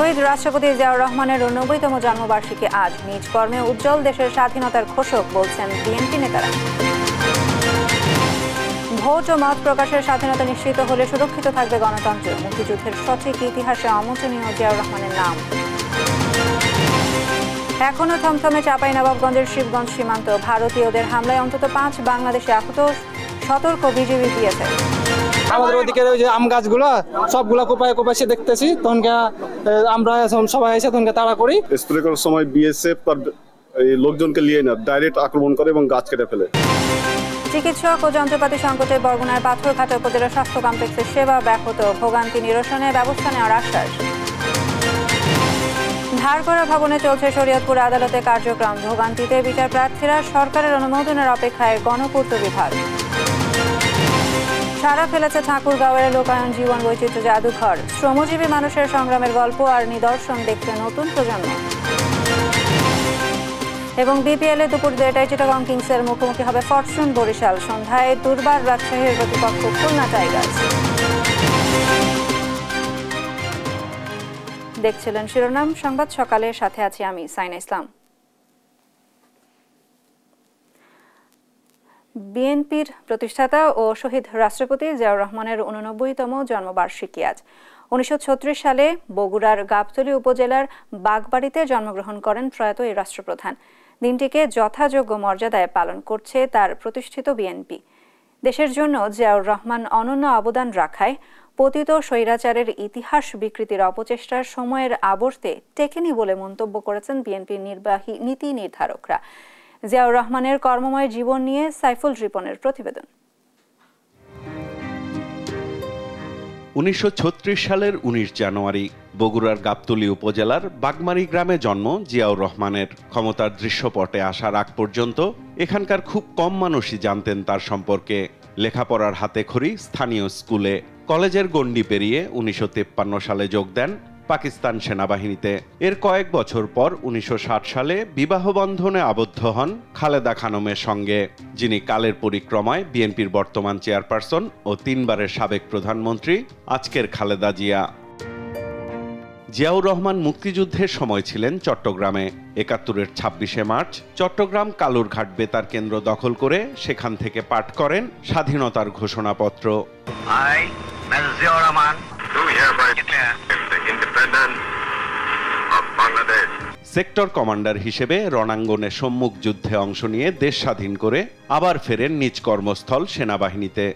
শহীদ রাষ্ট্রপতি জিয়াউর রহমানের 90তম জন্মবার্ষিকী আজ। নিজ কর্মে উজ্জ্বল দেশের স্বাধীনতার ঘোষক বলছেন বিএনপি নেতারা। ভোট ও মত প্রকাশের স্বাধীনতা নিশ্চিত হলে সুরক্ষিত থাকবে গণতন্ত্র। মুক্তিযুদ্ধের সঠিক ইতিহাসে অমোচনীয় জিয়াউর রহমানের নাম। এখনো থমথমে চাঁপাইনবাবগঞ্জের শিবগঞ্জ সীমান্ত। ভারতীয়দের হামলায় অন্তত 5 বাংলাদেশি আহত, সতর্ক বিজিবি বিএসএফ। আমাদের ওদিকে ওই যে আম গাছগুলো সবগুলো কোপায় দেখতেছি, তখন আমরা সবাই এসে তখন তাড়া করি। স্প্রে করার সময় বিএসএফ তার এই লোকজনকে নিয়ে না ডাইরেক্ট আক্রমণ করে এবং গাছ কেটে ফেলে। চিকিৎসক ও যন্ত্রপাতি সংকটে বরগুনার পাথরঘাটা উপজেলা স্বাস্থ্য কমপ্লেক্সের সেবা ব্যাহত। ভোগান্তি নিরসনে ব্যবস্থা নেওয়ার আশ্বাস। ধার করা ভবনে চলছে শরীয়তপুর আদালতে কার্যক্রম। ভোগান্তিতে বিচার প্রার্থীরা সরকারের অনুমোদনের অপেক্ষায় গণপূর্ত বিভাগ। সারা ফেলেছে ঠাকুরগাঁওয়ের লোকায়ন জীবন বৈচিত্র্য জাদুঘর। শ্রমজীবী মানুষের সংগ্রামের গল্প আর নিদর্শন দেখতে নতুন প্রজন্ম। এবং বিপিএল এ দুপুর 2টায় চিটাগং কিংসের মুখোমুখি হবে ফরচুন বরিশাল। সন্ধ্যায় দুর্বার রাজশাহীর প্রতিপক্ষ খুলনা টাইগার্স। দেখছিলেন শিরোনাম সংবাদ সকালের সাথে আছি আমি সাইনা ইসলাম। বিএনপির প্রতিষ্ঠাতা ও শহীদ রাষ্ট্রপতি জিয়াউর রহমানের 89তম জন্মবার্ষিকী আজ। 1936 সালে বগুড়ার গাবতলী উপজেলার বাগবাড়িতে জন্মগ্রহণ করেন প্রয়াত এই রাষ্ট্রপ্রধান। দিনটিকে যথাযোগ্য মর্যাদায় পালন করছে তার প্রতিষ্ঠিত বিএনপি। দেশের জন্য জিয়াউর রহমান অনন্য অবদান রাখায় পতিত স্বৈরাচারের ইতিহাস বিকৃতির অপচেষ্টার সময়ের আবর্তে টেকেনি বলে মন্তব্য করেছেন বিএনপির নির্বাহী নীতি নির্ধারকরা। জিয়াউর রহমানের কর্মময় জীবন নিয়ে সাইফুল রিপনের প্রতিবেদন। 1936 সালের 19 জানুয়ারি বগুড়ার গাবতলী উপজেলার বাগমারি গ্রামে জন্ম জিয়াউর রহমানের। ক্ষমতার দৃশ্যপটে আসার আগ পর্যন্ত এখানকার খুব কম মানুষই জানতেন তার সম্পর্কে। লেখাপড়ার হাতেখড়ি স্থানীয় স্কুলে। কলেজের গণ্ডি পেরিয়ে 1953 সালে যোগ দেন পাকিস্তান সেনাবাহিনীতে। এর কয়েক বছর পর 1960 সালে বিবাহ বন্ধনে আবদ্ধ হন খালেদা খানমের সঙ্গে, যিনি কালের পরিক্রমায় বিএনপির বর্তমান চেয়ারপারসন ও 3 বারের সাবেক প্রধানমন্ত্রী আজকের খালেদা জিয়া। জিয়াউর রহমান মুক্তিযুদ্ধের সময় ছিলেন চট্টগ্রামে। 71-এর 26শে মার্চ চট্টগ্রাম কালুরঘাট বেতার কেন্দ্র দখল করে সেখান থেকে পাঠ করেন স্বাধীনতার ঘোষণাপত্র। সেক্টর কমান্ডার হিসেবে রণাঙ্গনে সম্মুখ যুদ্ধে অংশ নিয়ে দেশ স্বাধীন করে আবার ফেরেন নিজ কর্মস্থল সেনাবাহিনীতে।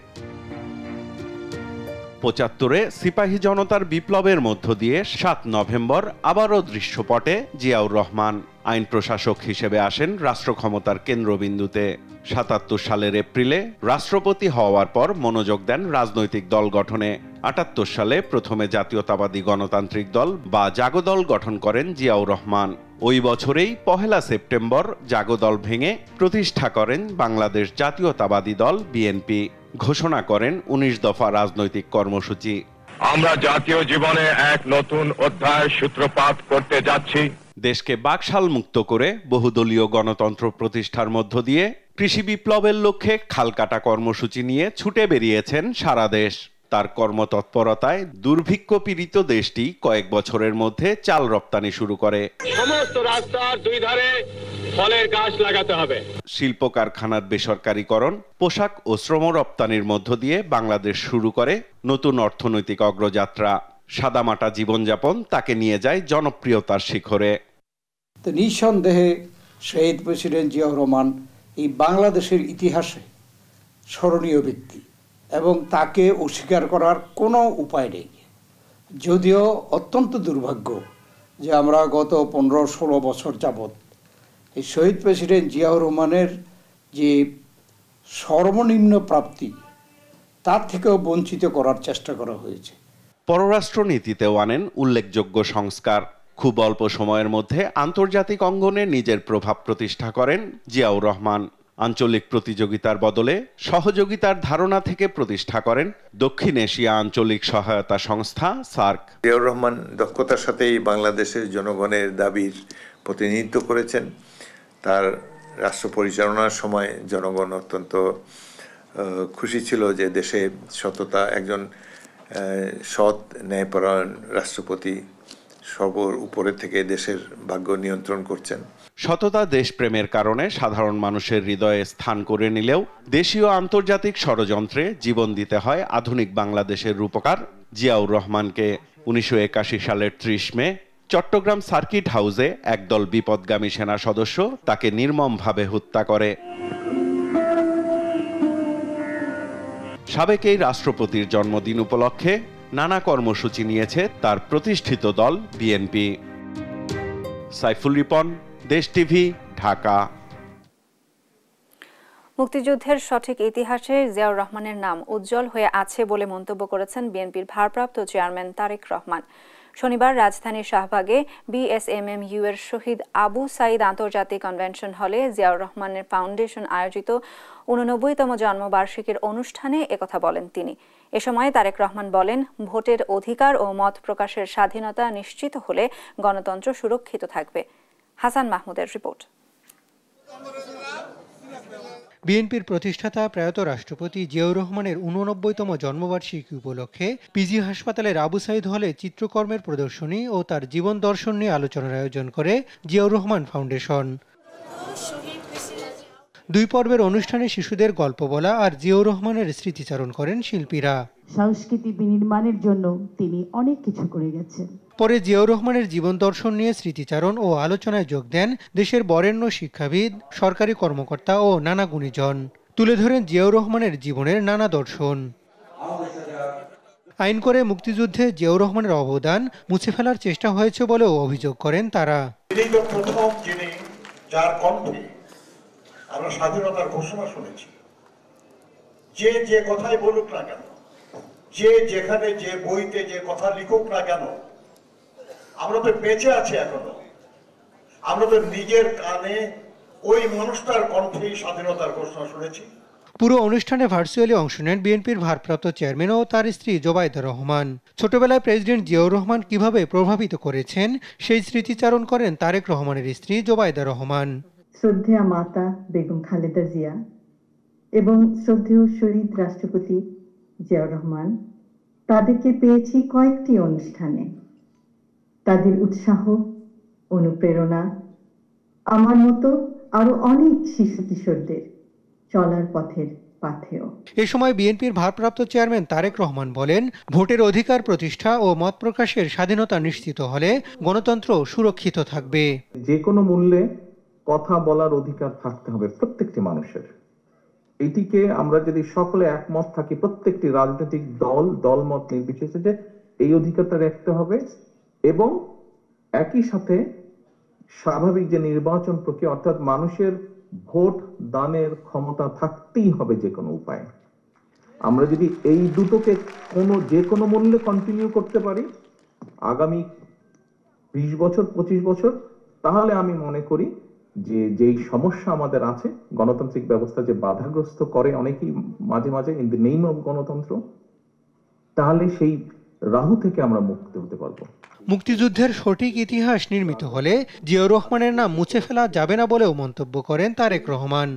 75-এ সিপাহী জনতার বিপ্লবের মধ্য দিয়ে 7 নভেম্বর আবারও দৃশ্যপটে জিয়াউর রহমান। আইন প্রশাসক হিসেবে আসেন রাষ্ট্র ক্ষমতার কেন্দ্রবিন্দুতে। 77 সালের এপ্রিলে রাষ্ট্রপতি হওয়ার পর মনোযোগ দেন রাজনৈতিক দল গঠনে। 78 সালে প্রথমে জাতীয়তাবাদী গণতান্ত্রিক দল বা জাগদল গঠন করেন জিয়াউর রহমান। ওই বছরেই 1 সেপ্টেম্বর জাগদল ভেঙে প্রতিষ্ঠা করেন বাংলাদেশ জাতীয়তাবাদী দল বিএনপি। ঘোষণা করেন 19 দফা রাজনৈতিক কর্মসূচি। আমরা জাতীয় জীবনে এক নতুন অধ্যায়ের সূত্রপাত করতে যাচ্ছি। দেশকে বাকশাল মুক্ত করে বহুদলীয় গণতন্ত্র প্রতিষ্ঠার মধ্য দিয়ে কৃষি বিপ্লবের লক্ষ্যে খালকাটা কর্মসূচি নিয়ে ছুটে বেরিয়েছেন সারা দেশ। তার কর্মতৎপরতায় দুর্ভিক্ষ পীড়িত দেশটি কয়েক বছরের মধ্যে চাল রপ্তানি শুরু করে। সমস্ত রাস্তার 2 ধারে ফলের গাছ লাগাতে হবে। শিল্প কারখানার বেসরকারীকরণ, পোশাক ও শ্রম রপ্তানির মধ্য দিয়ে বাংলাদেশ শুরু করে নতুন অর্থনৈতিক অগ্রযাত্রা। সাদামাটা জীবনযাপন তাকে নিয়ে যায় জনপ্রিয়তার শিখরে। তো নিঃসন্দেহে শহীদ প্রেসিডেন্ট জিয়াউর রহমান এই বাংলাদেশের ইতিহাসে স্মরণীয় ব্যক্তি এবং তাকে অস্বীকার করার কোনো উপায় নেই। যদিও অত্যন্ত দুর্ভাগ্য যে আমরা গত 15-16 বছর যাবৎ এই শহীদ প্রেসিডেন্ট জিয়াউর রহমানের যে সর্বনিম্ন প্রাপ্তি তার থেকেও বঞ্চিত করার চেষ্টা করা হয়েছে। পররাষ্ট্রনীতিতেও আনেন উল্লেখযোগ্য সংস্কার। খুব অল্প সময়ের মধ্যে আন্তর্জাতিক অঙ্গনে নিজের প্রভাব প্রতিষ্ঠা করেন জিয়াউর রহমান। আঞ্চলিক প্রতিযোগিতার বদলে সহযোগিতার ধারণা থেকে প্রতিষ্ঠা করেন দক্ষিণ এশিয়া আঞ্চলিক সহায়তা সংস্থা সার্ক। জিয়াউর রহমান দক্ষতার সাথেই বাংলাদেশের জনগণের দাবির প্রতিনিধিত্ব করেছেন। তার রাষ্ট্র পরিচালনার সময় জনগণ অত্যন্ত খুশি ছিল যে দেশে সততা, একজন সৎ ন্যায়পরায়ণ রাষ্ট্রপতি সবর উপরে থেকে দেশের ভাগ্য নিয়ন্ত্রণ করছেন। সততা দেশপ্রেমের কারণে সাধারণ মানুষের হৃদয়ে স্থান করে নিলেও দেশীয় আন্তর্জাতিক ষড়যন্ত্রে জীবন দিতে হয় আধুনিক বাংলাদেশের রূপকার জিয়াউর রহমানকে। 1981 সালের 30 মে চট্টগ্রাম সার্কিট হাউসে একদল বিপদগামী সেনা সদস্য তাকে নির্মমভাবে হত্যা করে। সাবেক এই রাষ্ট্রপতির জন্মদিন উপলক্ষে নানা কর্মসূচি নিয়েছে তার প্রতিষ্ঠিত দল বিএনপি। সাইফুল রিপন, দেশ টিভি, ঢাকা। মুক্তিযুদ্ধের সঠিক ইতিহাসে জিয়াউর রহমানের নাম উজ্জ্বল হয়ে আছে বলে মন্তব্য করেছেন বিএনপির ভারপ্রাপ্ত চেয়ারম্যান তারেক রহমান। শনিবার রাজধানীর শাহবাগে বিএসএমএমইউ এর শহীদ আবু সাঈদ আন্তর্জাতিক কনভেনশন হলে জিয়াউর রহমানের ফাউন্ডেশন আয়োজিত 89তম জন্মবার্ষিকীর অনুষ্ঠানে একথা বলেন তিনি। এ সময় তারেক রহমান বলেন, ভোটের অধিকার ও মত প্রকাশের স্বাধীনতা নিশ্চিত হলে গণতন্ত্র সুরক্ষিত থাকবে। হাসান মাহমুদের রিপোর্ট। বিএনপির প্রতিষ্ঠাতা প্রয়াত রাষ্ট্রপতি জিয়াউর রহমানের 89তম জন্মবার্ষিকী উপলক্ষে পিজি হাসপাতালের আবু সাঈদ হলে চিত্রকর্মের প্রদর্শনী ও তার জীবন দর্শন নিয়ে আলোচনার আয়োজন করে জিয়াউর রহমান ফাউন্ডেশন। 2 পর্বের অনুষ্ঠানে শিশুদের গল্প বলা আর জিয়াউর রহমানের স্মৃতিচারণ করেন শিল্পীরা। সংস্কৃতি বিনির্মাণের জন্য তিনি অনেক কিছু করে গেছেন। পরে জিয়াউর রহমানের জীবন দর্শন নিয়ে স্মৃতিচারণ ও আলোচনায় যোগ দেন দেশের বরেণ্য শিক্ষাবিদ, সরকারি কর্মকর্তা ও নানা গুণীজন। তুলে ধরেন জিয়াউর রহমানের জীবনের নানা দর্শন। আইন করে মুক্তিযুদ্ধে জিয়াউর রহমানের অবদান মুছে ফেলার চেষ্টা হয়েছে বলেও অভিযোগ করেন তারা। যার কণ্ঠে আমরা স্বাধীনতার ঘোষণা শুনেছি, যে কথাই বলুক না কেন, যেখানে যে বইতে যে কথা লিখুক না কেন, আমরা তো বেঁচে আছি এখনো। আমরা তো নিজের কানে ওই মানুষটার কণ্ঠেই স্বাধীনতার ঘোষণা শুনেছি। পুরো অনুষ্ঠানে ভার্চুয়ালি অংশ নেন বিএনপির ভারপ্রাপ্ত চেয়ারম্যান ও তার স্ত্রী জোবাইদা রহমান। ছোটবেলায় প্রেসিডেন্ট জিয়াউর রহমান কিভাবে প্রভাবিত করেছেন সেই স্মৃতিচারণ করেন তারেক রহমানের স্ত্রী জোবাইদা রহমান। শ্রদ্ধেয়া মাতা বেগম খালেদা জিয়া এবং শ্রদ্ধেয় শহীদ রাষ্ট্রপতি জিয়াউর রহমান, তাদেরকে পেয়েছি কয়েকটি অনুষ্ঠানে। তাদের উৎসাহ, অনুপ্রেরণা আমার মতো আরো অনেক শিশু কিশোরদের চলার পথের পাথেয়। এ সময় বিএনপির ভারপ্রাপ্ত চেয়ারম্যান তারেক রহমান বলেন, ভোটের অধিকার প্রতিষ্ঠা ও মত প্রকাশের স্বাধীনতা নিশ্চিত হলে গণতন্ত্র সুরক্ষিত থাকবে। যে কোনো মূল্যে কথা বলার অধিকার থাকতে হবে প্রত্যেকটি মানুষের। এটিকে আমরা যদি সকলে একমত থাকি, প্রত্যেকটি রাজনৈতিক দলমত নির্বিশেষে, যে এই অধিকারটা রাখতে হবে এবং একই সাথে স্বাভাবিক যে নির্বাচন প্রক্রিয়া, অর্থাৎ মানুষের ভোট দানের ক্ষমতা থাকতেই হবে যে কোনো উপায়ে। আমরা যদি এই দুটোকে যে কোনো মূল্যে কন্টিনিউ করতে পারি আগামী 20 বছর 25 বছর, তাহলে আমি মনে করি যে যেই সমস্যা আমাদের আছে, গণতান্ত্রিক ব্যবস্থা যে বাধাগ্রস্ত করে অনেকেই মাঝে মাঝে ইন দ্য নেম অফ গণতন্ত্র, তাহলে সেই রাহু থেকে আমরা মুক্ত হতে পারবো। মুক্তিযুদ্ধের সঠিক ইতিহাস নির্মিত হলে জিয়াউর রহমানের নাম মুছে ফেলা যাবে না বলেও মন্তব্য করেন তারেক রহমান।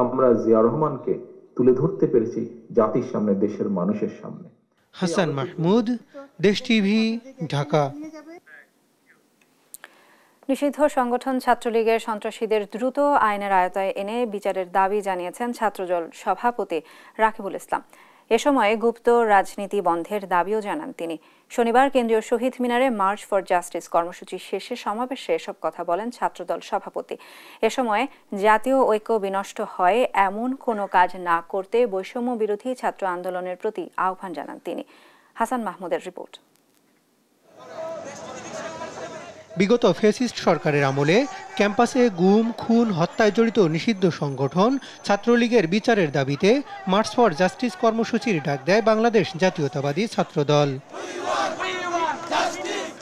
আমরা জিয়াউর রহমানকে তুলে ধরতে পেরেছি জাতির সামনে, দেশের মানুষের সামনে। হাসান মাহমুদ, দেশ টিভি, ঢাকা। নিষিদ্ধ সংগঠন ছাত্রলীগের সন্ত্রাসীদের দ্রুত আইনের আয়তায় এনে বিচারের দাবি জানিয়েছেন ছাত্রদল সভাপতি রাকিবুল ইসলাম। এ সময় গুপ্ত রাজনীতি বন্ধের দাবিও জানান তিনি। শনিবার কেন্দ্রীয় শহীদ মিনারে মার্চ ফর জাস্টিস কর্মসূচি শেষে সমাবেশে এসব কথা বলেন ছাত্রদল সভাপতি। এ সময় জাতীয় ঐক্য বিনষ্ট হয় এমন কোনো কাজ না করতে বৈষম্য বিরোধী ছাত্র আন্দোলনের প্রতি আহ্বান জানান তিনি। হাসান মাহমুদের রিপোর্ট। বিগত ফ্যাসিস্ট সরকারের আমলে ক্যাম্পাসে গুম, খুন, হত্যায় জড়িত নিষিদ্ধ সংগঠন ছাত্রলীগের বিচারের দাবিতে মার্চ ফর জাস্টিস কর্মসূচির ডাক দেয় বাংলাদেশ জাতীয়তাবাদী ছাত্রদল।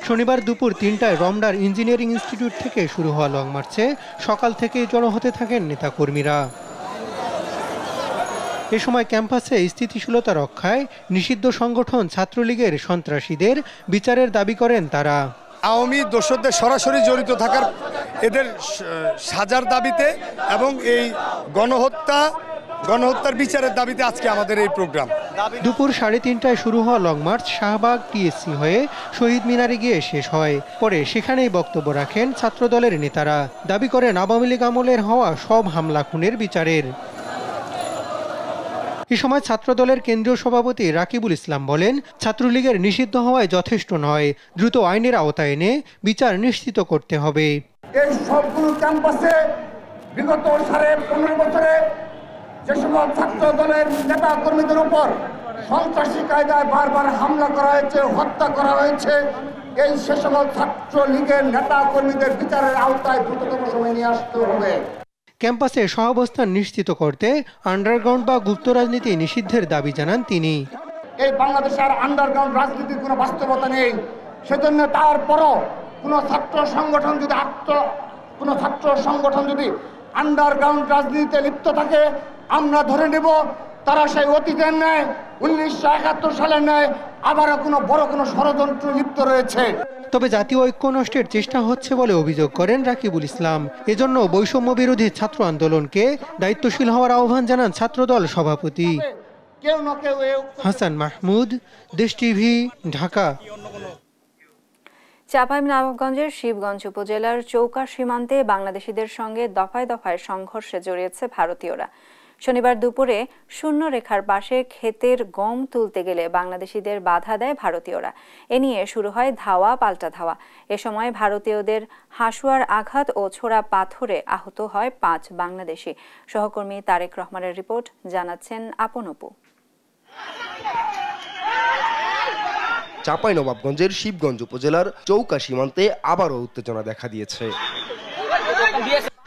শনিবার দুপুর 3টায় রমনার ইঞ্জিনিয়ারিং ইনস্টিটিউট থেকে শুরু হওয়া লং মার্চে সকাল থেকে জড়ো হতে থাকেন নেতাকর্মীরা। এ সময় ক্যাম্পাসে স্থিতিশীলতা রক্ষায় নিষিদ্ধ সংগঠন ছাত্রলীগের সন্ত্রাসীদের বিচারের দাবি করেন তারা। আওয়ামী দোসরদের সরাসরি জড়িত থাকার, এদের সাজার দাবিতে এবং এই গণহত্যার বিচারের দাবিতে আজকে আমাদের এই প্রোগ্রাম। দুপুর 3:30টায় শুরু হওয়া লং মার্চ শাহবাগ টিএসসি হয়ে শহীদ মিনারে গিয়ে শেষ হয়। পরে সেখানেই বক্তব্য রাখেন ছাত্রদলের নেতারা। দাবি করেন আওয়ামী লীগ আমলের হওয়া সব হামলা খুনের বিচারের। এ সময় ছাত্রদলের কেন্দ্রীয় সভাপতি রাকিবুল ইসলাম বলেন, ছাত্রলীগের নিষিদ্ধ হওয়ায় যথেষ্ট নয়, দ্রুত আইনের আওতায় এনে বিচার নিশ্চিত করতে হবে। এই সবগুলো ক্যাম্পাসে বিগত 15 বছরে যে সকল ছাত্র দলের নেতা কর্মীদের উপর সন্ত্রাসী কায়দায় বারবার হামলা করা হয়েছে, হত্যা করা হয়েছে, এই সে সকল ছাত্র লীগের নেতা কর্মীদের বিচারের আওতায় দ্রুততম সময় নিয়ে আসতে হবে। ক্যাম্পাসে সহাবস্থান নিশ্চিত করতে আন্ডারগ্রাউন্ড বা গুপ্ত রাজনীতি নিষিদ্ধের দাবি জানান তিনি। এই বাংলাদেশে আর আন্ডারগ্রাউন্ড রাজনীতির কোনো বাস্তবতা নেই। সেজন্য তারপরও কোনো ছাত্র সংগঠন যদি আন্ডারগ্রাউন্ড রাজনীতিতে লিপ্ত থাকে, আমরা ধরে নেব তারা সেই অতীতের ন্যায় 1971 সালের ন্যায় আবারও কোনো বড় কোনো ষড়যন্ত্র লিপ্ত রয়েছে। তবে জাতীয় ঐক্য নষ্টের চেষ্টা হচ্ছে বলে অভিযোগ করেন রাকিবুল ইসলাম। এজন্য বৈষম্য বিরোধী ছাত্র আন্দোলনকে দায়িত্বশীল হওয়ার আহ্বান জানান ছাত্রদল সভাপতি হাসান মাহমুদ, দেশ টিভি, ঢাকা। চাঁপাইনবাবগঞ্জের শিবগঞ্জ উপজেলার চৌকা সীমান্তে বাংলাদেশিদের সঙ্গে দফায় দফায় সংঘর্ষে জড়িয়েছে ভারতীয়রা। শনিবার দুপুরে শূন্য রেখার পাশে ক্ষেতের গম তুলতে গেলে বাংলাদেশিদের বাধা দেয় ভারতীয়রা। এ নিয়ে শুরু হয় ধাওয়া পাল্টা ধাওয়া। এ সময় ভারতীয়দের হাসুয়ার আঘাত ও ছোড়া পাথরে আহত হয় 5 বাংলাদেশি। সহকর্মী তারেক রহমানের রিপোর্ট, জানাচ্ছেন আপন অপু। চাঁপাইনবাবগঞ্জের শিবগঞ্জ উপজেলার চৌকা সীমান্তে আবারও উত্তেজনা দেখা দিয়েছে।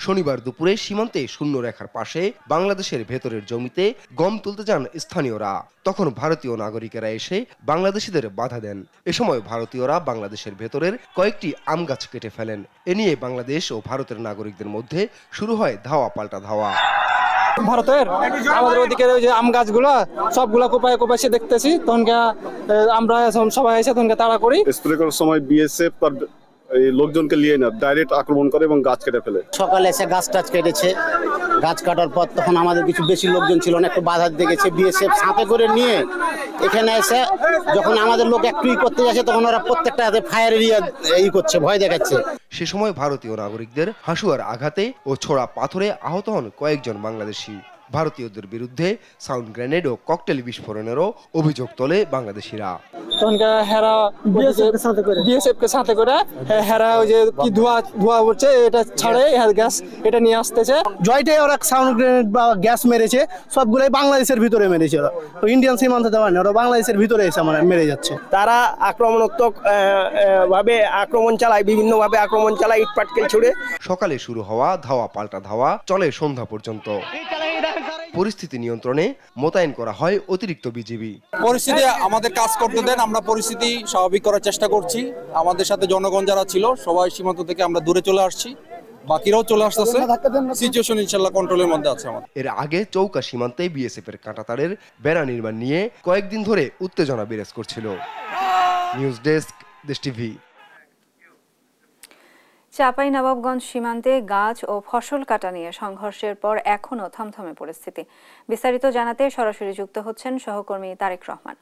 শনিবার দুপুরে সীমান্তে শূন্য রেখার পাশে বাংলাদেশের ভেতরের জমিতে গম তুলতে যান স্থানীয়রা। তখন ভারতীয় নাগরিকেরা এসে বাংলাদেশিদের বাধা দেন। এ সময় ভারতীয়রা বাংলাদেশের ভেতরের কয়েকটি আম গাছ কেটে ফেলেন। এ নিয়ে বাংলাদেশ ও ভারতের নাগরিকদের মধ্যে শুরু হয় ধাওয়া পাল্টা ধাওয়া। ভারতের আমাদের ওদিকে যে আম গাছগুলো সবগুলা কোপায় কোপায় সে দেখতেছি, তখনকে আমরা সবাই এসে তখনকে তাড়া করি। স্প্রে করার সময় বিএসএফ তার এই লোকজনকে নিয়ে না ডাইরেক্ট আক্রমণ করে এবং গাছ কেটে ফেলে। সকালে এসে গাছ টাছ কেটেছে, গাছ কাটার পর তখন আমাদের কিছু বেশি লোকজন ছিল না, একটু বাধা দিতে গেছে। বিএসএফ সাথে করে নিয়ে এখানে এসে যখন আমাদের লোক একটু করতে যাচ্ছে, তখন ওরা প্রত্যেকটা হাতে ফায়ার এরিয়া করছে, ভয় দেখাচ্ছে। সে সময় ভারতীয় নাগরিকদের হাসুয়ার আঘাতে ও ছোড়া পাথরে আহত হন কয়েকজন বাংলাদেশি। ভারতীয়দের বিরুদ্ধে সাউন্ড গ্রেনেড ও ককটেল বিস্ফোরণেরও অভিযোগ তোলে বাংলাদেশিরা। তখনকে হেরা বিএসএফ কে সাথে করে হেরা ওই যে কি ধোয়া উঠছে এটা ছাড়ে গ্যাস এটা নিয়ে আসতেছে। জয়টাই ওরা সাউন্ড গ্রেনেড বা গ্যাস মেরেছে, সবগুলোই বাংলাদেশের ভিতরে মেরেছে। ওরা তো ইন্ডিয়ান সীমান্তে দেওয়া না, ওরা বাংলাদেশের ভিতরে এসে মেরে যাচ্ছে। তারা আক্রমণাত্মক ভাবে আক্রমণ চালায়, বিভিন্ন ভাবে আক্রমণ চালায়, ইট পাটকেল ছুড়ে। সকালে শুরু হওয়া ধাওয়া পাল্টা ধাওয়া চলে সন্ধ্যা পর্যন্ত। পরিস্থিতি নিয়ন্ত্রণে মোতায়েন করা হয় অতিরিক্ত বিজিবি। পরিস্থিতি আমাদের কাজ করতে দেন, আমরা পরিস্থিতি স্বাভাবিক করার চেষ্টা করছি। আমাদের সাথে জনগণ যারা ছিল সবাই সীমান্ত থেকে আমরা দূরে চলে আসছি, বাকিরাও চলে আসতেছে। সিচুয়েশন ইনশাআল্লাহ কন্ট্রোলের মধ্যে আছে আমাদের। এর আগে চৌকা সীমান্তে বিএসএফ এর কাঁটাতারের বেড়া নির্মাণ নিয়ে কয়েকদিন ধরে উত্তেজনা বিরাজ করছিল। নিউজ ডেস্ক, দেশ টিভি। চাঁপাইনবাবগঞ্জ সীমান্তে গাছ ও ফসল কাটা নিয়ে সংঘর্ষের পর এখনও থমথমে পরিস্থিতি। বিস্তারিত জানাতে সরাসরি যুক্ত হচ্ছেন সহকর্মী তারেক রহমান।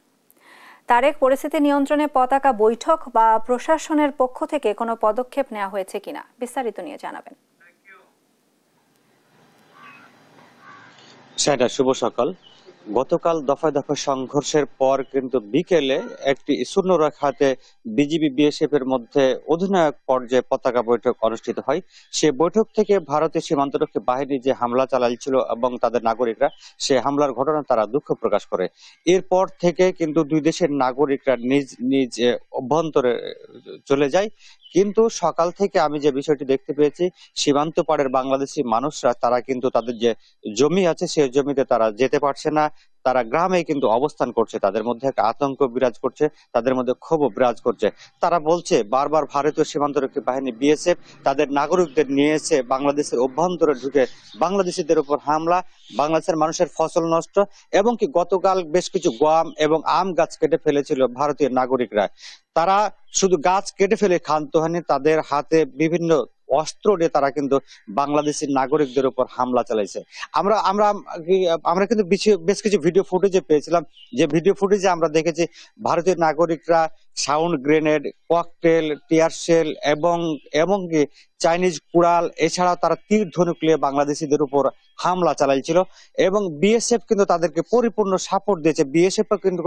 তারেক, পরিস্থিতি নিয়ন্ত্রণে পতাকা বৈঠক বা প্রশাসনের পক্ষ থেকে কোনো পদক্ষেপ নেওয়া হয়েছে কিনা বিস্তারিত নিয়ে জানাবেন। সেটা শুভ সকাল। গতকাল দফায় দফায় সংঘর্ষের পর কিন্তু বিকেলে একটি শূন্যরেখাতে বিজিবি বিএসএফ এর মধ্যে অধিনায়ক পর্যায়ে পতাকা বৈঠক অনুষ্ঠিত হয়। সে বৈঠক থেকে ভারতীয় সীমান্তরক্ষী বাহিনী যে হামলা চালাইছিল এবং তাদের নাগরিকরা, সে হামলার ঘটনা তারা দুঃখ প্রকাশ করে। এরপর থেকে কিন্তু দুই দেশের নাগরিকরা নিজ নিজ অভ্যন্তরে চলে যায়। কিন্তু সকাল থেকে আমি যে বিষয়টি দেখতে পেয়েছি, সীমান্ত পাড়ের বাংলাদেশি মানুষরা তারা কিন্তু তাদের যে জমি আছে সেই জমিতে তারা যেতে পারছে না, তারা গ্রামে কিন্তু অবস্থান করছে। তাদের মধ্যে একটা আতঙ্ক বিরাজ করছে, তাদের মধ্যে ক্ষোভ বিরাজ করছে। তারা বলছে বারবার ভারতীয় সীমান্তরক্ষী বাহিনী বিএসএফ তাদের নাগরিকদের নিয়ে এসে বাংলাদেশের অভ্যন্তরে ঢুকে বাংলাদেশিদের উপর হামলা, বাংলাদেশের মানুষের ফসল নষ্ট এবং কি গতকাল বেশ কিছু গম এবং আম গাছ কেটে ফেলেছিল ভারতীয় নাগরিকরা। তারা শুধু গাছ কেটে ফেলে ক্ষান্ত হয়নি, তাদের হাতে বিভিন্ন অস্ত্র নিয়ে তারা কিন্তু বাংলাদেশের নাগরিকদের উপর হামলা চালাইছে। আমরা কিন্তু বেশ কিছু ভিডিও ফুটেজে পেয়েছিলাম, যে ভিডিও ফুটেজে আমরা দেখেছি ভারতীয় নাগরিকরা sound grenade, cocktail, tear shell এবং এমনকি চাইনিজ কুড়াল এছাড়াও তারা তীর ধনুক নিয়ে বাংলাদেশিদের উপর হামলা চালাইছিল এবং বিএসএফ কিন্তু তাদেরকে পরিপূর্ণ সাপোর্ট দিয়েছে। বিএসএফ কিন্তু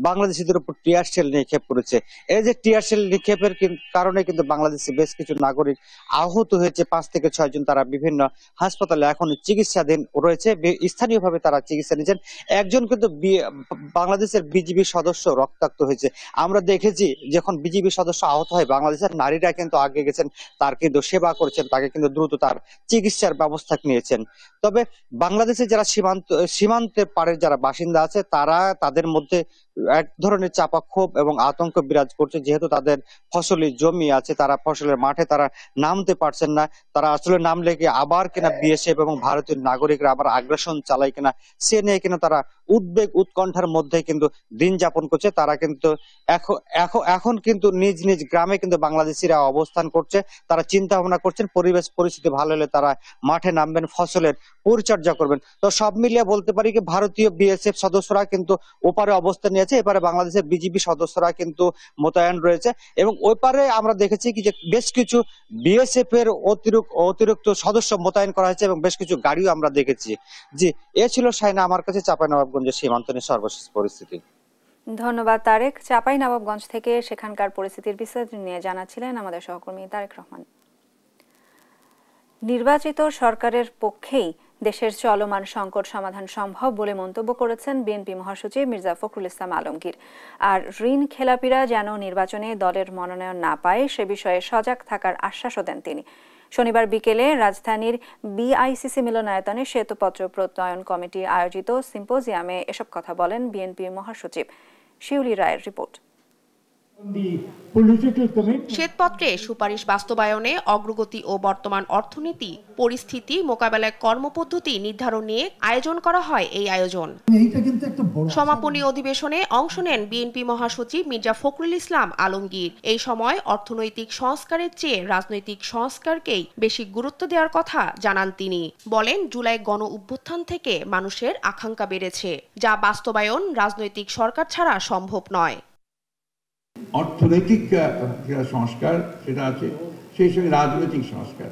বাংলাদেশিদের উপর টিয়ার শেল নিক্ষেপ করেছে। এই যে টিয়ার শেল নিক্ষেপের কারণে কিন্তু বাংলাদেশে বেশ কিছু নাগরিক আহত হয়েছে, 5 থেকে 6 জন। তারা বিভিন্ন হাসপাতালে এখন চিকিৎসাধীন রয়েছে, স্থানীয়ভাবে তারা চিকিৎসা নিচ্ছেন। একজন কিন্তু বাংলাদেশের বিজিবি সদস্য রক্তাক্ত হয়েছে। আমরা দেখেছি যখন বিজিবি সদস্য আহত হয় বাংলাদেশের নারীরা কিন্তু আগে গেছেন, তার কিন্তু সেবা করেছেন, তাকে কিন্তু দ্রুত তার চিকিৎসার ব্যবস্থা নিয়েছেন। তবে বাংলাদেশে যারা সীমান্তের পাড়ের যারা বাসিন্দা আছে তাদের মধ্যে এক ধরনের চাপা ক্ষোভ এবং আতঙ্ক বিরাজ করছে, যেহেতু তাদের ফসলি জমি আছে, তারা ফসলের মাঠে তারা নামতে পারছেন না। তারা আসলে নামলে কি আবার কিনা বিএসএফ এবং ভারতীয় নাগরিকরা আবার আগ্রাসন চালায় কিনা, সে নিয়ে কিনা তারা উদ্বেগ উৎকণ্ঠার মধ্যে কিন্তু দিন যাপন করছে। তারা কিন্তু এখন কিন্তু নিজ নিজ গ্রামে কিন্তু বাংলাদেশিরা অবস্থান করছে। তারা চিন্তা ভাবনা করছেন পরিবেশ পরিস্থিতি ভালো হলে তারা মাঠে নামবেন, ফসলের পরিচর্যা করবেন। তো সব মিলিয়ে বলতে পারি কি ভারতীয় বিএসএফ সদস্যরা কিন্তু ওপারে অবস্থান নিয়েছে, এপারে বাংলাদেশের বিজিবি সদস্যরা কিন্তু মোতায়েন রয়েছে এবং ওই পারে আমরা দেখেছি কি যে বেশ কিছু বিএসএফ এর অতিরিক্ত সদস্য মোতায়েন করা হয়েছে এবং বেশ কিছু গাড়িও আমরা দেখেছি। জি, এ ছিল শাইনা আমার কাছে চাঁপাইনবাবগঞ্জের সীমান্ত নিয়ে সর্বশেষ পরিস্থিতি। ধন্যবাদ তারেক। চাঁপাইনবাবগঞ্জ থেকে সেখানকার পরিস্থিতির বিস্তারিত নিয়ে জানাচ্ছিলেন আমাদের সহকর্মী তারেক রহমান। নির্বাচিত সরকারের পক্ষেই দেশের চলমান সংকট সমাধান সম্ভব বলে মন্তব্য করেছেন বিএনপি মহাসচিব মির্জা ফখরুল ইসলাম আলমগীর। আর ঋণ খেলাপিরা যেন নির্বাচনে দলের মনোনয়ন না পায় সে বিষয়ে সজাগ থাকার আশ্বাসও দেন তিনি। শনিবার বিকেলে রাজধানীর বিআইসিসি মিলনায়তনে শ্বেতপত্র প্রত্যয়ন কমিটি আয়োজিত সিম্পোজিয়ামে এসব কথা বলেন বিএনপি মহাসচিব। শিউলি রায়ের রিপোর্ট। শ্বেতপত্রে সুপারিশ বাস্তবায়নে অগ্রগতি ও বর্তমান অর্থনীতি পরিস্থিতি মোকাবেলায় কর্মপদ্ধতি নির্ধারণ নিয়ে আয়োজন করা হয় এই আয়োজন। সমাপনী অধিবেশনে অংশ নেন বিএনপি মহাসচিব মির্জা ফখরুল ইসলাম আলমগীর। এই সময় অর্থনৈতিক সংস্কারের চেয়ে রাজনৈতিক সংস্কারকেই বেশি গুরুত্ব দেওয়ার কথা জানান তিনি। বলেন, জুলাই গণ অভ্যুত্থান থেকে মানুষের আকাঙ্ক্ষা বেড়েছে, যা বাস্তবায়ন রাজনৈতিক সরকার ছাড়া সম্ভব নয়। অর্থনৈতিক সংস্কার সেটা আছে, সেই সঙ্গে রাজনৈতিক সংস্কার,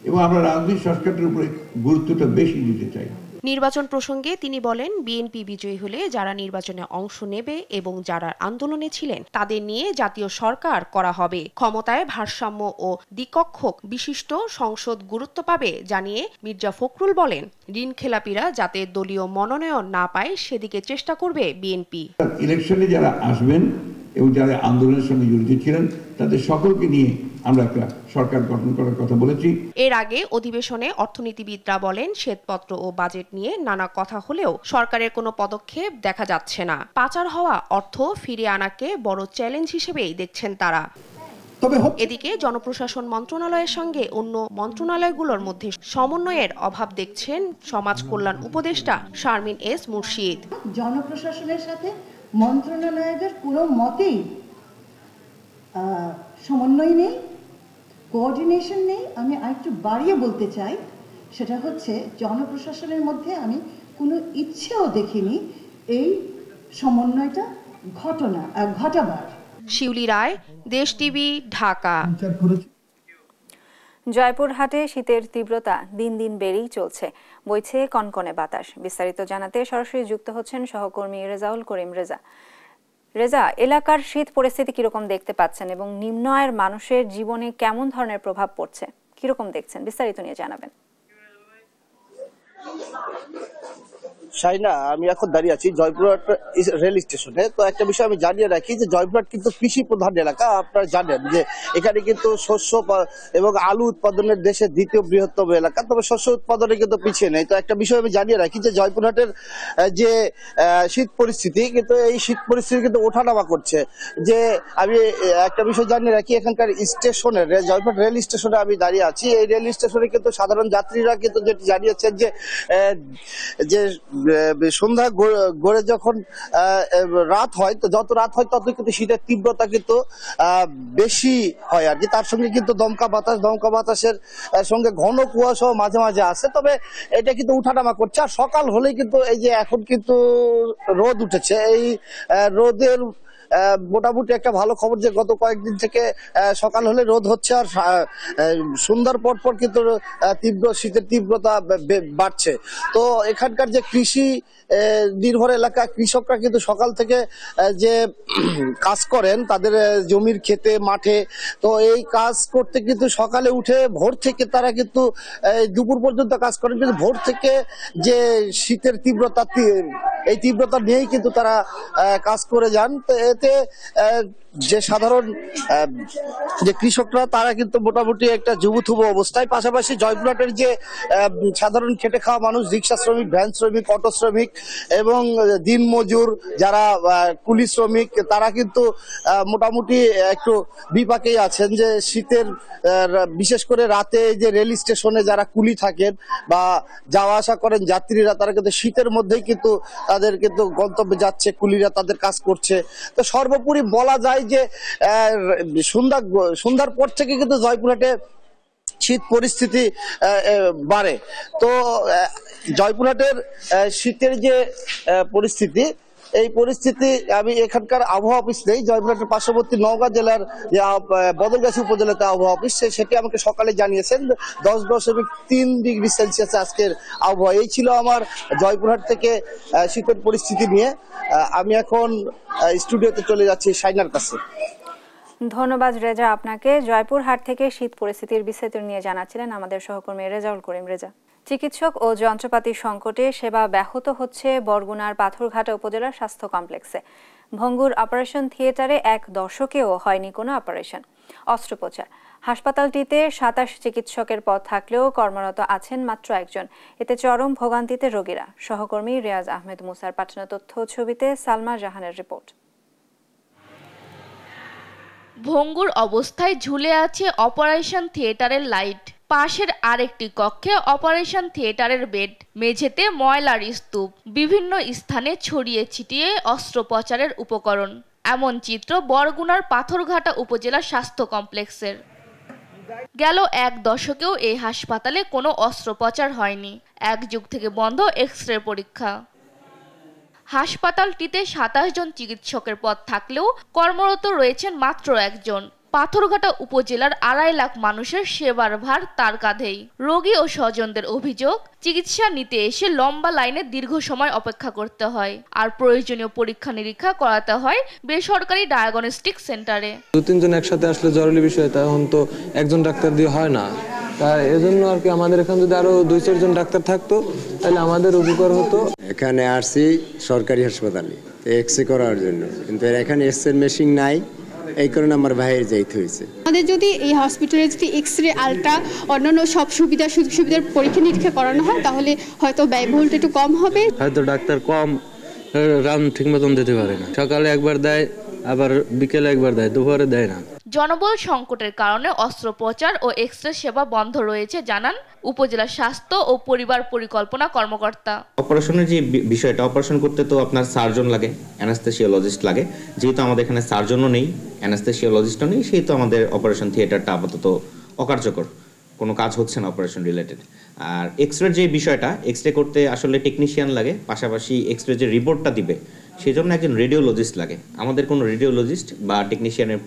এবং আমরা রাজনৈতিক সংস্কারের উপরে গুরুত্বটা বেশি দিতে চাই। নির্বাচন প্রসঙ্গে তিনি বলেন, বিএনপি বিজয়ী হলে যারা নির্বাচনে অংশ নেবে এবং যারা আন্দোলনে ছিলেন তাদের নিয়ে জাতীয় সরকার করা হবে। ক্ষমতায় ভারসাম্য ও দ্বিকক্ষক বিশিষ্ট সংসদ গুরুত্ব পাবে জানিয়ে মির্জা ফখরুল বলেন, ঋণ খেলাপিরা যাতে দলীয় মনোনয়ন না পায় সেদিকে চেষ্টা করবে বিএনপি। ইলেকশনে যারা আসবেন এবং যারা আন্দোলনের সঙ্গে জড়িত ছিলেন তাদের সকলকে নিয়ে আমরা একটা সরকার গঠন করার কথা বলেছি। এর আগে অধিবেশনে অর্থনীতিবিদরা বলেন, শ্বেতপত্র ও বাজেট নিয়ে নানা কথা হলেও সরকারের কোনো পদক্ষেপ দেখা যাচ্ছে না। পাচার হওয়া অর্থ ফিরিয়ে আনাকে বড় চ্যালেঞ্জ হিসেবেই দেখছেন তারা। এদিকে জনপ্রশাসন মন্ত্রণালয়ের সঙ্গে অন্য মন্ত্রণালয়গুলোর মধ্যে সমন্বয়ের অভাব দেখছেন সমাজ কল্যাণ উপদেষ্টা শারমিন এস মুর্শিদ। জনপ্রশাসনের সাথে মন্ত্রণালয়ের কোনো মতেই সমন্বয় নেই, কোঅর্ডিনেশন নেই। আমি আরেকটু বাড়িয়ে বলতে চাই, সেটা হচ্ছে জনপ্রশাসনের মধ্যে আমি কোনো ইচ্ছেও দেখিনি এই সমন্বয়টা ঘটাবার। শিউলি রায়, দেশ টিভি, ঢাকা। জয়পুরহাটে শীতের তীব্রতা দিন দিন বেড়েই চলছে, বইছে কনকনে বাতাস। বিস্তারিত জানাতে সরাসরি যুক্ত হচ্ছেন সহকর্মী রেজাউল করিম। রেজা, এলাকার শীত পরিস্থিতি কিরকম দেখতে পাচ্ছেন এবং নিম্ন আয়ের মানুষের জীবনে কেমন ধরনের প্রভাব পড়ছে, কিরকম দেখছেন, বিস্তারিত নিয়ে জানাবেন। শাইনা, আমি এখন দাঁড়িয়ে আছি জয়পুরহাট রেল স্টেশনে। তো একটা বিষয় আমি জানিয়ে রাখি যে জয়পুরহাট কিন্তু কৃষি প্রধান এলাকা। আপনারা জানেন যে এখানে কিন্তু শস্য এবং আলু উৎপাদনের দেশের দ্বিতীয় বৃহত্তম এলাকা, তবে শস্য উৎপাদনে কিন্তু পিছিয়ে নেই। তো একটা বিষয় আমি জানিয়ে রাখি যে জয়পুরহাটের যে শীত পরিস্থিতি, কিন্তু এই শীত পরিস্থিতি কিন্তু ওঠানামা করছে। যে আমি একটা বিষয় জানিয়ে রাখি, এখানকার স্টেশনের জয়পুরহাট রেল স্টেশনে আমি দাঁড়িয়ে আছি। এই রেল স্টেশনে কিন্তু সাধারণ যাত্রীরা কিন্তু যেটি জানিয়েছেন যে সন্ধ্যা গড়ে যখন রাত হয়, তো যত রাত হয় তত কিন্তু শীতের তীব্রতা কিন্তু বেশি হয় আর কি। তার সঙ্গে কিন্তু দমকা বাতাসের সঙ্গে ঘন কুয়াশাও মাঝে মাঝে আসে, তবে এটা কিন্তু উঠানামা করছে। আর সকাল হলেই কিন্তু এই যে এখন কিন্তু রোদ উঠেছে, এই রোদের মোটামুটি একটা ভালো খবর যে গত কয়েকদিন থেকে সকাল হলে রোদ হচ্ছে, আর সন্ধ্যার পর কিন্তু শীতের তীব্রতা বাড়ছে। তো এখানকার যে কৃষি নির্ভর এলাকা, কৃষকরা কিন্তু সকাল থেকে যে কাজ করেন তাদের জমির ক্ষেতে মাঠে, তো এই কাজ করতে কিন্তু সকালে উঠে ভোর থেকে তারা কিন্তু দুপুর পর্যন্ত কাজ করেন, কিন্তু ভোর থেকে যে শীতের তীব্রতা, এই তীব্রতা নিয়েই কিন্তু তারা কাজ করে যান। তো এতে যে সাধারণ যে কৃষকরা তারা কিন্তু মোটামুটি একটা জুবুথুবু অবস্থায়। পাশাপাশি জয়পুরহাটের যে সাধারণ খেটে খাওয়া মানুষ, রিক্সা শ্রমিক, ভ্যান শ্রমিক, অটো শ্রমিক এবং দিনমজুর যারা কুলি শ্রমিক, তারা কিন্তু মোটামুটি একটু বিপাকেই আছেন যে শীতের, বিশেষ করে রাতে যে রেল স্টেশনে যারা কুলি থাকেন বা যাওয়া আসা করেন যাত্রীরা, তারা কিন্তু শীতের মধ্যেই কিন্তু তাদের কিন্তু গন্তব্যে যাচ্ছে, কুলিরা তাদের কাজ করছে। তো সর্বোপরি বলা যায় যে সন্ধ্যার পর থেকে কিন্তু জয়পুরহাটে শীত পরিস্থিতি বাড়ে। তো জয়পুরহাটের শীতের যে পরিস্থিতি, এই পরিস্থিতি আমি এখানকার আবহাওয়া অফিস নেই, জয়পুরহাটের পার্শ্ববর্তী নওগাঁ জেলার যে বদলগাছি উপজেলাতে আবহাওয়া অফিস, সেটি আমাকে সকালে জানিয়েছেন 10.3 ডিগ্রি সেলসিয়াস আজকের আবহাওয়া। এই ছিল আমার জয়পুরহাট থেকে শীতের পরিস্থিতি নিয়ে। আমি এখন স্টুডিওতে চলে যাচ্ছি শাইনার কাছে। ধন্যবাদ রেজা আপনাকে। জয়পুরহাট থেকে শীত পরিস্থিতির বিস্তারিত নিয়ে জানাচ্ছিলেন আমাদের সহকর্মী রেজাউল করিম। রেজা, চিকিৎসক ও যন্ত্রপাতি সংকটে সেবা ব্যাহত হচ্ছে বরগুনার পাথরঘাটা উপজেলার স্বাস্থ্য কমপ্লেক্সে। ভঙ্গুর অপারেশন থিয়েটারে 1 দশকেও হয়নি কোনো অপারেশন, অস্ত্রোপচার। হাসপাতালটিতে 27 চিকিৎসকের পদ থাকলেও কর্মরত আছেন মাত্র 1 জন। এতে চরম ভোগান্তিতে রোগীরা। সহকর্মী রিয়াজ আহমেদ মুসার পাঠানো তথ্য ছবিতে সালমা জাহানের রিপোর্ট। ভঙ্গুর অবস্থায় ঝুলে আছে অপারেশন থিয়েটারের লাইট, পাশের আরেকটি কক্ষে অপারেশন থিয়েটারের বেড, মেঝেতে ময়লার স্তূপ, বিভিন্ন স্থানে ছড়িয়ে ছিটিয়ে অস্ত্রোপচারের উপকরণ। এমন চিত্র বরগুনার পাথরঘাটা উপজেলা স্বাস্থ্য কমপ্লেক্সের। গেল 1 দশকেও এই হাসপাতালে কোনো অস্ত্রোপচার হয়নি। 1 যুগ থেকে বন্ধ এক্স-রে পরীক্ষা। হাসপাতালটিতে 27 জন চিকিৎসকের পদ থাকলেও কর্মরত রয়েছেন মাত্র 1 জন। পাথরঘাটা উপজেলার 2.5 লাখ মানুষের সেবার ভার তার কাঁধেই। রোগী ও স্বজনদের অভিযোগ, চিকিৎসা নিতে এসে লম্বা লাইনে দীর্ঘ সময় অপেক্ষা করতে হয়, আর প্রয়োজনীয় পরীক্ষা নিরীক্ষা করাতে হয় বেসরকারি ডায়াগনস্টিক সেন্টারে। 2-3 জন একসাথে আসলে জরুরি বিষয়, তখন তো একজন ডাক্তার দিয়ে হয় না। তাই এজন্য আর কি আমাদের এখানে যদি আরো 2-4 জন ডাক্তার থাকতো তাহলে আমাদের উপকার হতো। এখানে আসছি সরকারি হাসপাতালে এক্স-রে করার জন্য, কিন্তু এখানে এক্স-রে মেশিন নাই, এই কারণে আমার বাইরে যাইতে হয়েছে। আমাদের যদি এই হসপিটালে যদি এক্স-রে, আলট্রা, অন্যান্য সব সুযোগ সুবিধার পরীক্ষা নিরীক্ষা করানো হয় তাহলে হয়তো ব্যয়বহুলটা একটু কম হবে। হয়তো ডাক্তার কম রাউন্ড ঠিক মতন দিতে পারে না, সকালে একবার দেয়, আবার বিকেলে একবার দেয়, দুপুরে দেয় না। জনবল সংকটের কারণে অস্ত্রোপচার ও এক্স-রে সেবা বন্ধ রয়েছে জানান উপজেলা স্বাস্থ্য ও পরিবার পরিকল্পনা কর্মকর্তা। অপারেশনের যে বিষয়টা, অপারেশন করতে তো আপনার সার্জন লাগে, অ্যানাস্থেসিওলজিস্ট লাগে। যেহেতু আমাদের এখানে সার্জনও নেই, অ্যানাস্থেসিওলজিস্টও নেই, সেই তো আমাদের অপারেশন থিয়েটারটা আপাতত অকার্যকর, কোনো কাজ হচ্ছে না অপারেশন রিলেটেড। আর এক্স-রে যে বিষয়টা, এক্স-রে করতে আসলে টেকনিশিয়ান লাগে, পাশাপাশি এক্স-রে যে রিপোর্টটা দিবে সেই জন্য একজন রেডিওলজিস্ট লাগে। আমাদের কোনো রেডিওলজিস্ট বা টেকনিশিয়ানের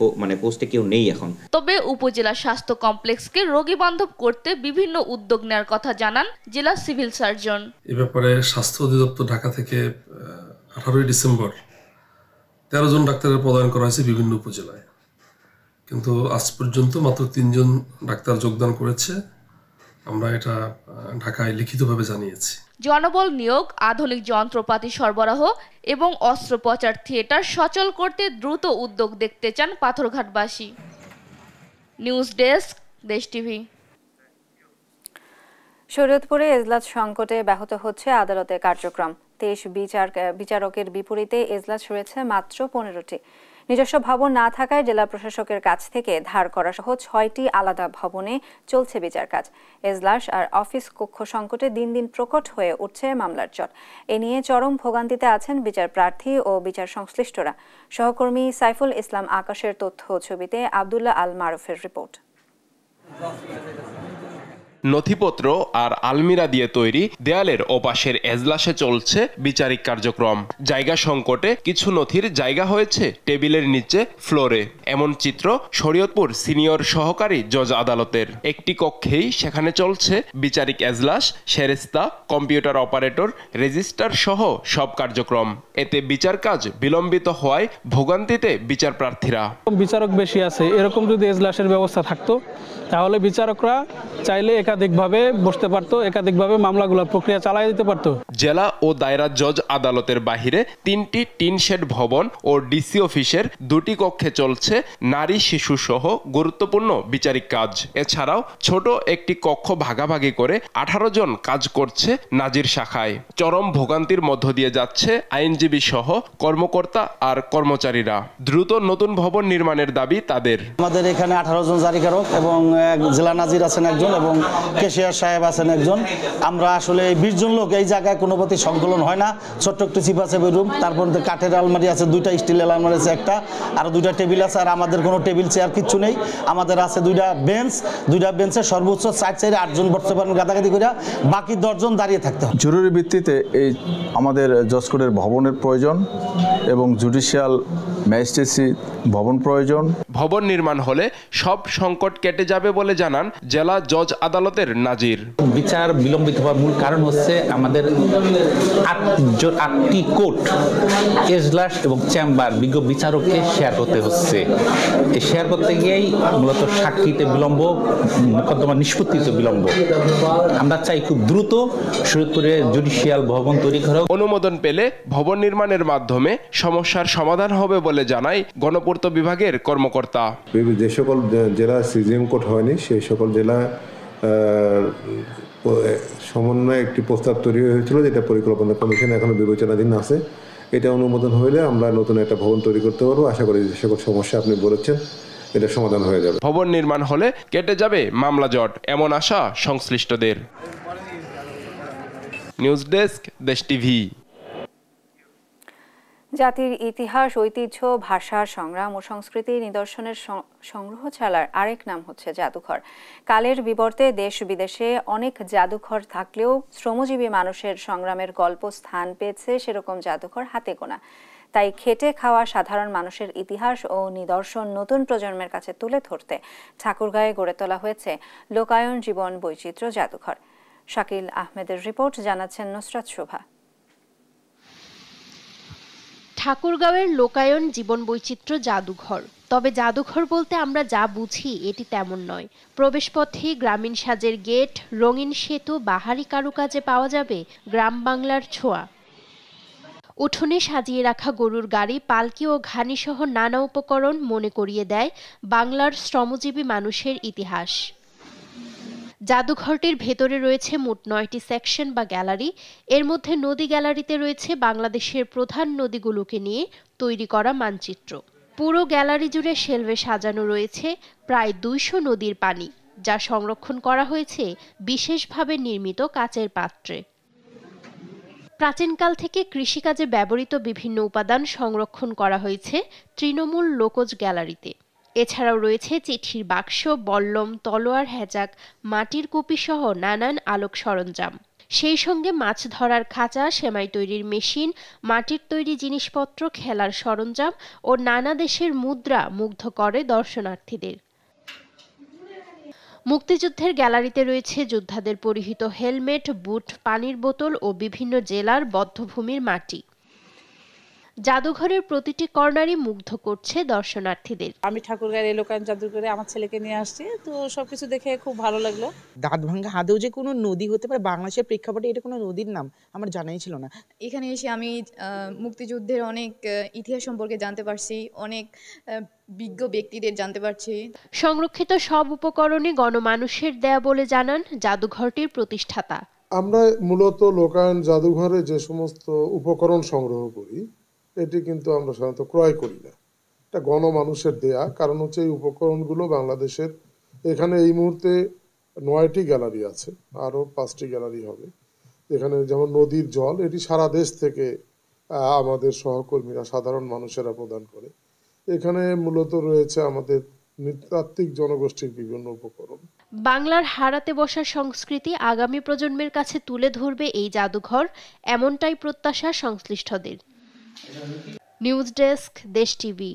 পোস্টে কেউ নেই এখন। তবে উপজেলা স্বাস্থ্য কমপ্লেক্সকে রোগী বান্ধব করতে বিভিন্ন উদ্যোগ নেওয়ার কথা জানান জেলা সিভিল সার্জন। এ ব্যাপারে স্বাস্থ্য অধিদপ্তর ঢাকা থেকে 18 ডিসেম্বর 13 জন ডাক্তারের পদায়ন করা হয়েছে বিভিন্ন উপজেলায়, কিন্তু আজ পর্যন্ত মাত্র 3 জন ডাক্তার যোগদান করেছে। আমরা এটা ঢাকায় লিখিতভাবে জানিয়েছি। জনবল নিয়োগ, আধুনিক যন্ত্রপাতি সরবরাহ এবং অস্ত্রোপচার থিয়েটার সচল করতে দ্রুত উদ্যোগ দেখতে চান পাথরঘাটবাসী। নিউজ ডেস্ক, দেশ টিভি। শরীয়তপুরে এজলাস সংকটে ব্যাহত হচ্ছে আদালতের কার্যক্রম। 23 বিচারকের বিপরীতে এজলাস রয়েছে মাত্র 15টি। নিজস্ব ভবন না থাকায় জেলা প্রশাসকের কাছ থেকে ধার করা সহ ৬টি আলাদা ভবনে চলছে বিচার কাজ। এজলাস আর অফিস কক্ষ সংকটে দিন দিন প্রকট হয়ে উঠছে মামলার জট। এ নিয়ে চরম ভোগান্তিতে আছেন বিচার প্রার্থী ও বিচার সংশ্লিষ্টরা। সহকর্মী সাইফুল ইসলাম আকাশের তথ্য ছবিতে আব্দুল্লাহ আল মারুফের রিপোর্ট। নথিপত্র আর আলমিরা দিয়ে তৈরি দেয়ালের ওপাশের এজলাসে চলছে বিচারিক কার্যক্রম। জায়গা সংকটে কিছু নথির জায়গা হয়েছে টেবিলের নিচে ফ্লোরে। এমন চিত্র শরীয়তপুর সিনিয়র সহকারী জজ আদালতের একটি কক্ষেই। সেখানে চলছে বিচারিক এজলাস, সেরেস্তা, কম্পিউটার অপারেটর, রেজিস্টার সহ সব কার্যক্রম। এতে বিচার কাজ বিলম্বিত হওয়ায় ভোগান্তিতে বিচার প্রার্থীরা। বিচারক বেশি আছে, এরকম যদি এজলাসের ব্যবস্থা থাকতো তাহলে বিচারকরা চাইলে একাধিকভাবে বসতে পারতো, একাধিকভাবে মামলাগুলোর প্রক্রিয়া চালিয়ে দিতে পারতো। জেলা ও দায়রা জজ আদালতের বাহিরে 3টি টিন শেড ভবন ও ডিসি অফিসের 2টি কক্ষে চলছে নারী শিশু সহ গুরুত্বপূর্ণ বিচারিক কাজ। এছাড়াও ছোট একটি কক্ষ ভাগাভাগি করে 18 জন কাজ করছে নাজির শাখায়। চরম ভোগান্তির মধ্য দিয়ে যাচ্ছে আইনজীবী সহ কর্মকর্তা আর কর্মচারীরা। দ্রুত নতুন ভবন নির্মাণের দাবি তাদের। আমাদের এখানে 18 জন জারিকারক এবং জেলা নাজির আছেন একজন এবং কেশিয়ার সাহেব আছেন একজন। আমরা আসলে 20 জন লোক এই জায়গায় কোনো প্রতি সংকলন হয় না। ছোট্ট একটু চিপ আছে রুম, তারপর কাঠের আলমারি আছে 2টা, স্টিলের আলমারি আছে একটা, আর 2টা টেবিল আছে। আর আমাদের কোনো টেবিল চেয়ার কিচ্ছু নেই। আমাদের আছে 2টা বেঞ্চ, 2টা বেঞ্চে সর্বোচ্চ 8 জন বসতে পারেন গাদাগাদি করে, বাকি 10 জন দাঁড়িয়ে থাকতে হবে। জরুরি ভিত্তিতে এই আমাদের জজ কোর্টের ভবনের প্রয়োজন এবং জুডিশিয়াল ম্যাজিস্ট্রেসি ভবন প্রয়োজন। ভবন নির্মাণ হলে সব সংকট কেটে যাবে বলে জানান জেলা জজ আদালতের নাজির। বিচার বিলম্বিত হওয়ার মূল কারণ হচ্ছে আমাদের 8টি কোর্ট, এজলাস এবং চেম্বার বিজ্ঞ বিচারককে শেয়ার করতে হচ্ছে। এই শেয়ার করতে গিয়েই মূলত সাক্ষীতে বিলম্ব, মোকদ্দমা নিষ্পত্তিতে বিলম্ব। আমরা চাই খুব দ্রুত শরীয়তপুরে জুডিশিয়াল ভবন তৈরি করা। অনুমোদন পেলে ভবন নির্মাণের মাধ্যমে সমস্যার সমাধান হবে বলে জানায় গণপূর্ত বিভাগের কর্মকর্তা। যে সকল জেলা সিজিএম কোর্ট হয়নি সেই সকল জেলা সমন্বয়ে একটি প্রস্তাব তৈরি হয়েছিল, যেটা পরিকল্পনা কমিশন এখনো বিবেচনাধীন আছে। এটা অনুমোদন হলে আমরা নতুন একটা ভবন তৈরি করতে পারবো। আশা করি যে সকল সমস্যা আপনি বলেছেন এটা সমাধান হয়ে যাবে। ভবন নির্মাণ হলে কেটে যাবে মামলা জট, এমন আশা সংশ্লিষ্টদের। নিউজ ডেস্ক, দেশ টিভি। জাতির ইতিহাস, ঐতিহ্য, ভাষা, সংগ্রাম ও সংস্কৃতি নিদর্শনের সংগ্রহশালার আরেক নাম হচ্ছে জাদুঘর। কালের বিবর্তে দেশ বিদেশে অনেক জাদুঘর থাকলেও শ্রমজীবী মানুষের সংগ্রামের গল্প স্থান পেয়েছে সেরকম জাদুঘর হাতে গোনা। তাই খেটে খাওয়া সাধারণ মানুষের ইতিহাস ও নিদর্শন নতুন প্রজন্মের কাছে তুলে ধরতে ঠাকুরগাঁয়ে গড়ে তোলা হয়েছে লোকায়ন জীবন বৈচিত্র্য জাদুঘর। শাকিল আহমেদের রিপোর্ট, জানাচ্ছেন নুসরাত শোভা। ঠাকুরগাঁওয়ের লোকায়ন জীবন বৈচিত্র্য জাদুঘর। তবে জাদুঘর বলতে আমরা যা বুঝি এটি তেমন নয়। প্রবেশপথে গ্রামীণ সাজের গেট, রঙিন সেতু, বাহারি কারুকাজে পাওয়া যাবে গ্রাম বাংলার ছোঁয়া। উঠোনে সাজিয়ে রাখা গরুর গাড়ি, পালকি ও ঘানিসহ নানা উপকরণ মনে করিয়ে দেয় বাংলার শ্রমজীবী মানুষের ইতিহাস। জাদুঘরটির ভেতরে রয়েছে মোট 9টি সেকশন বা গ্যালারি। এর মধ্যে নদী গ্যালারিতে রয়েছে বাংলাদেশের প্রধান নদীগুলোকে নিয়ে তৈরি করা মানচিত্র। পুরো গ্যালারি জুড়ে শেলফে সাজানো রয়েছে প্রায় 200 নদীর পানি, যা সংরক্ষণ করা হয়েছে বিশেষভাবে নির্মিত কাচের পাত্রে। প্রাচীনকাল থেকে কৃষিকাজে ব্যবহৃত বিভিন্ন উপাদান সংরক্ষণ করা হয়েছে তৃণমূল লোকজ গ্যালারিতে। এছাড়াও রয়েছে চিঠির বাক্স, বল্লম, তলোয়ার, হ্যাজাক, মাটির কুপি সহ নানান আলোক সরঞ্জাম। সেই সঙ্গে মাছ ধরার খাঁচা, সেমাই তৈরির মেশিন, মাটির তৈরি জিনিসপত্র, খেলার সরঞ্জাম ও নানা দেশের মুদ্রা মুগ্ধ করে দর্শনার্থীদের। মুক্তিযুদ্ধের গ্যালারিতে রয়েছে যোদ্ধাদের পরিহিত হেলমেট, বুট, পানির বোতল ও বিভিন্ন জেলার বধ্যভূমির মাটি। জাদুঘরের প্রতিটি কর্নারই মুগ্ধ করছে দর্শনার্থীদের। আমি ঠাকুরগাঁয়ের লোকায়ন জাদুঘরে আমার ছেলেকে নিয়ে আসছি, তো সবকিছু দেখে খুব ভালো লাগলো। দাঁতভাঙ্গা হাদেও যে কোনো নদী হতে পারে বাংলাদেশের প্রেক্ষাপটে, এটা কোনো নদীর নাম আমার জানাই ছিল না। এখানে এসে আমি মুক্তিযুদ্ধের অনেক ইতিহাস সম্পর্কে জানতে পারছি, অনেক বিজ্ঞ ব্যক্তিদের জানতে পারছি। সংরক্ষিত সব উপকরণই গণমানুষের দেয়া বলে জানান জাদুঘরটির প্রতিষ্ঠাতা। আমরা মূলত লোকায়ন জাদুঘরে যে সমস্ত উপকরণ সংগ্রহ করি এটি কিন্তু আমরা সাধারণত ক্রয় করি না, এটা গণমানুষের দেয়া, কারণ হচ্ছে এই উপকরণগুলো বাংলাদেশের এখানে এই মুহূর্তে 9টি গ্যালারি আছে, আরও 5টি গ্যালারি হবে। এখানে যেমন নদীর জল, এটি সারা দেশ থেকে আমাদের সহকর্মীরা সাধারণ মানুষেরা প্রদান করে। এখানে মূলত রয়েছে আমাদের নৃতাত্ত্বিক জনগোষ্ঠীর বিভিন্ন উপকরণ। বাংলার হারাতে বসা সংস্কৃতি আগামী প্রজন্মের কাছে তুলে ধরবে এই জাদুঘর, এমনটাই প্রত্যাশা সংশ্লিষ্টদের। নিউজ ডেস্ক, দেশ টিভি।